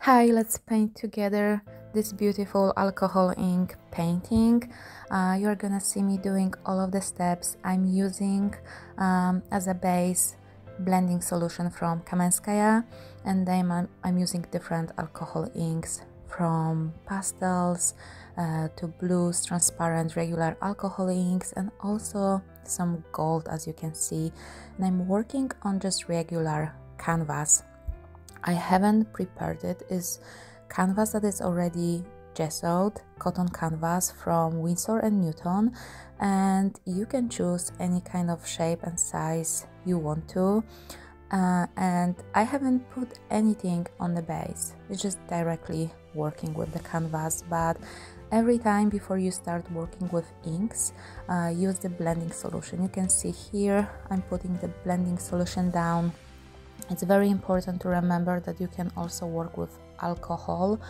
Hi, let's paint together this beautiful alcohol ink painting. You're gonna see me doing all of the steps. I'm using as a base blending solution from Kamenskaya, and then I'm using different alcohol inks from pastels to blues, transparent, regular alcohol inks, and also some gold, as you can see. And I'm working on just regular canvas. I haven't prepared it. Is canvas that is already gessoed, cotton canvas from Winsor & Newton, and you can choose any kind of shape and size you want to. And I haven't put anything on the base. It's just directly working with the canvas. But every time before you start working with inks, use the blending solution. You can see here I'm putting the blending solution down. It's very important to remember that you can also work with alcohol,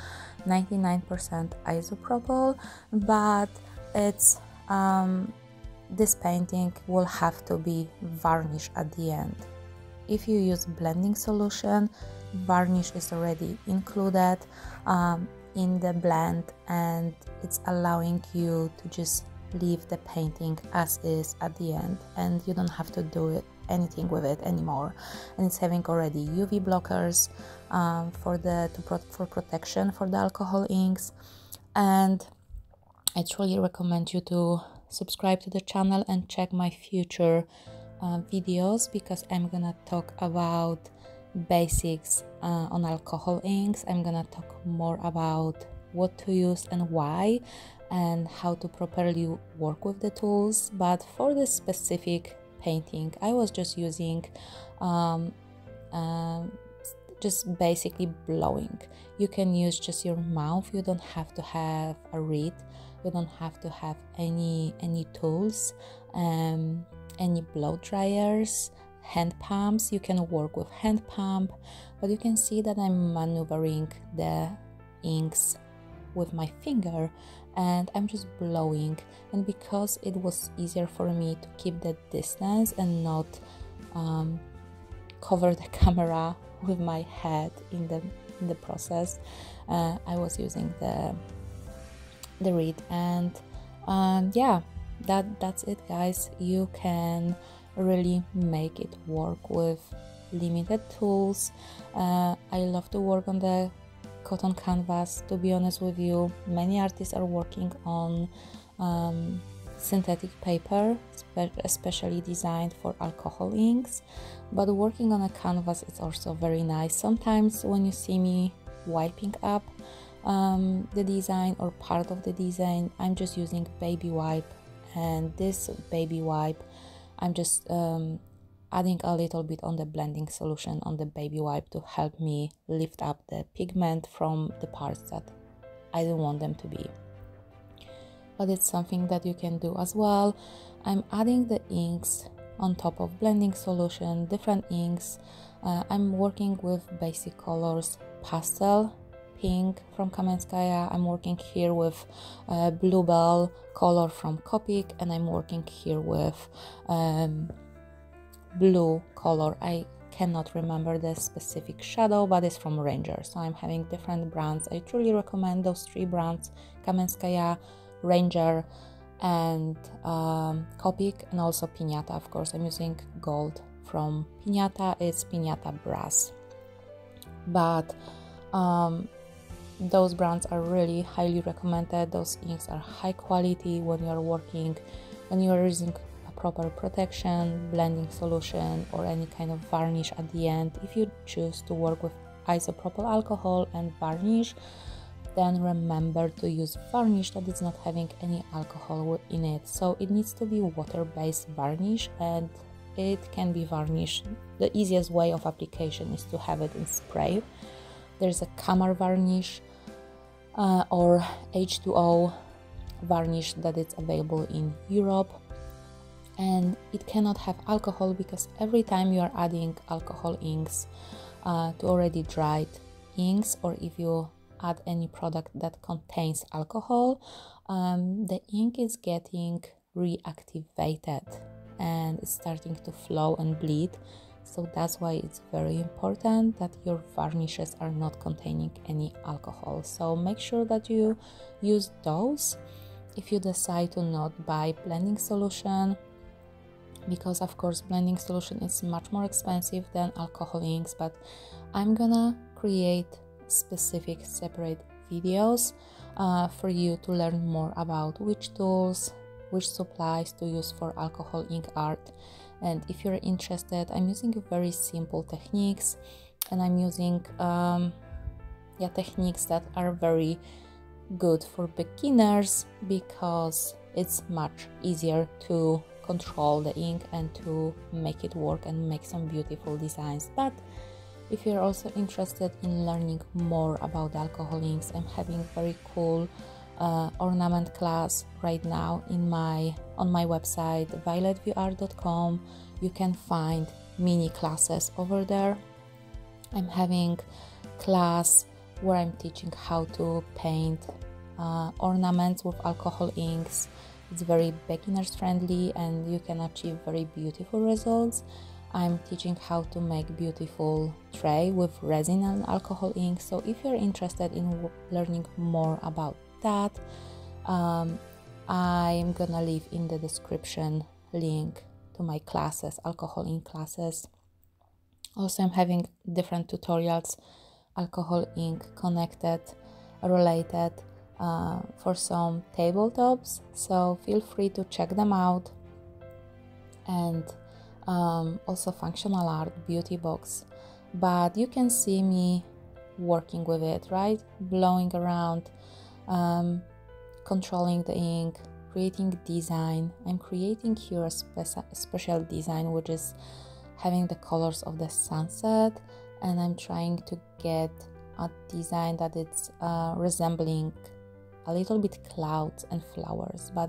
99% isopropyl, but it's this painting will have to be varnished at the end. If you use blending solution, varnish is already included in the blend, and it's allowing you to just leave the painting as is at the end, and you don't have to do anything with it anymore. And it's having already UV blockers for protection for the alcohol inks. And I truly recommend you to subscribe to the channel and check my future videos, because I'm gonna talk about basics on alcohol inks. I'm gonna talk more about what to use and why, and how to properly work with the tools. But for this specific painting, I was just using just basically blowing. You can use just your mouth. You don't have to have a reed. You don't have to have any tools, any blow dryers, hand pumps. You can work with hand pump, but you can see that I'm maneuvering the inks with my finger, and I'm just blowing. And because it was easier for me to keep the distance and not cover the camera with my head in the process, I was using the reed. And yeah, that's it, guys. You can really make it work with limited tools. I love to work on the cotton canvas. To be honest with you, many artists are working on synthetic paper, especially designed for alcohol inks, but working on a canvas is also very nice. Sometimes when you see me wiping up the design or part of the design, I'm just using baby wipe, and this baby wipe I'm just adding a little bit on the blending solution on the baby wipe to help me lift up the pigment from the parts that I don't want them to be. But it's something that you can do as well. I'm adding the inks on top of blending solution, different inks. I'm working with basic colors, pastel, pink from Kamenskaya. I'm working here with bluebell color from Copic, and I'm working here with blue color. I cannot remember the specific shadow, but it's from Ranger. So I'm having different brands. I truly recommend those three brands: Kamenskaya, Ranger, and Copic, and also Piñata. Of course, I'm using gold from Piñata. It's Piñata Brass, but those brands are really highly recommended. Those inks are high quality when you are using proper protection, blending solution, or any kind of varnish at the end. If you choose to work with isopropyl alcohol and varnish, then remember to use varnish that is not having any alcohol in it. So it needs to be water-based varnish, and it can be varnish. The easiest way of application is to have it in spray. There's a Camar varnish or H2O varnish that is available in Europe, and it cannot have alcohol, because every time you are adding alcohol inks to already dried inks, or if you add any product that contains alcohol, the ink is getting reactivated and it's starting to flow and bleed. So that's why it's very important that your varnishes are not containing any alcohol. So make sure that you use those. If you decide to not buy blending solution, because of course blending solution is much more expensive than alcohol inks, but I'm gonna create specific separate videos for you to learn more about which tools, which supplies to use for alcohol ink art. And if you're interested, I'm using very simple techniques, and I'm using techniques that are very good for beginners, because it's much easier to control the ink and to make it work and make some beautiful designs. But if you're also interested in learning more about alcohol inks, I'm having very cool ornament class right now on my website violetviewart.com. You can find mini classes over there. I'm having class where I'm teaching how to paint ornaments with alcohol inks. It's very beginners friendly and you can achieve very beautiful results. I'm teaching how to make beautiful tray with resin and alcohol ink. So if you're interested in learning more about that, I'm gonna leave in the description link to my classes, alcohol ink classes. Also, I'm having different tutorials, alcohol ink connected, related, for some tabletops, so feel free to check them out. And also functional art, beauty box, but you can see me working with it, right? Blowing around, controlling the ink, creating design. I'm creating here a special design which is having the colors of the sunset, and I'm trying to get a design that it's resembling a little bit clouds and flowers, but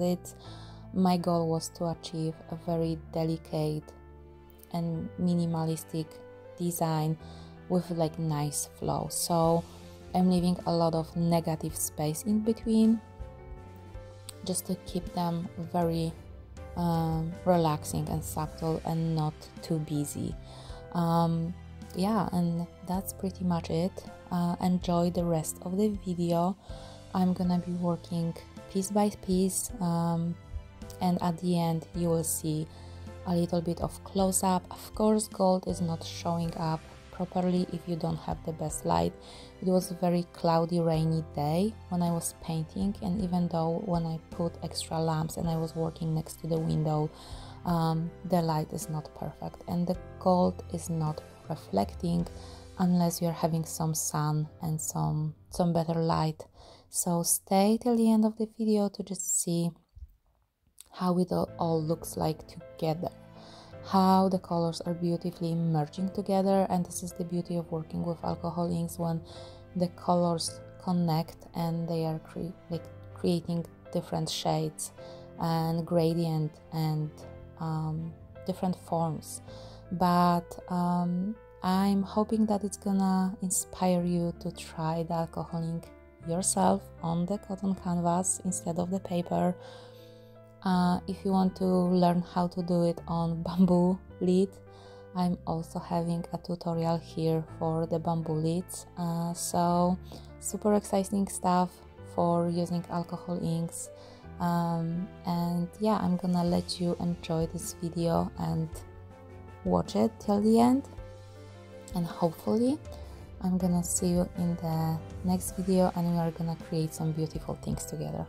my goal was to achieve a very delicate and minimalistic design with like nice flow. So I'm leaving a lot of negative space in between just to keep them very relaxing and subtle and not too busy. Yeah, and that's pretty much it. Enjoy the rest of the video. I'm gonna be working piece by piece, and at the end you will see a little bit of close-up. Of course, gold is not showing up properly if you don't have the best light. It was a very cloudy, rainy day when I was painting, and even though when I put extra lamps and I was working next to the window, the light is not perfect and the gold is not reflecting unless you're having some sun and some better light. So stay till the end of the video to just see how it all looks like together, how the colors are beautifully merging together. And this is the beauty of working with alcohol inks, when the colors connect and they are creating different shades and gradient and different forms. But I'm hoping that it's gonna inspire you to try the alcohol ink yourself on the cotton canvas instead of the paper. If you want to learn how to do it on bamboo lid, I'm also having a tutorial here for the bamboo lids. So super exciting stuff for using alcohol inks. And yeah, I'm gonna let you enjoy this video and watch it till the end, and hopefully I'm gonna see you in the next video and we are gonna create some beautiful things together.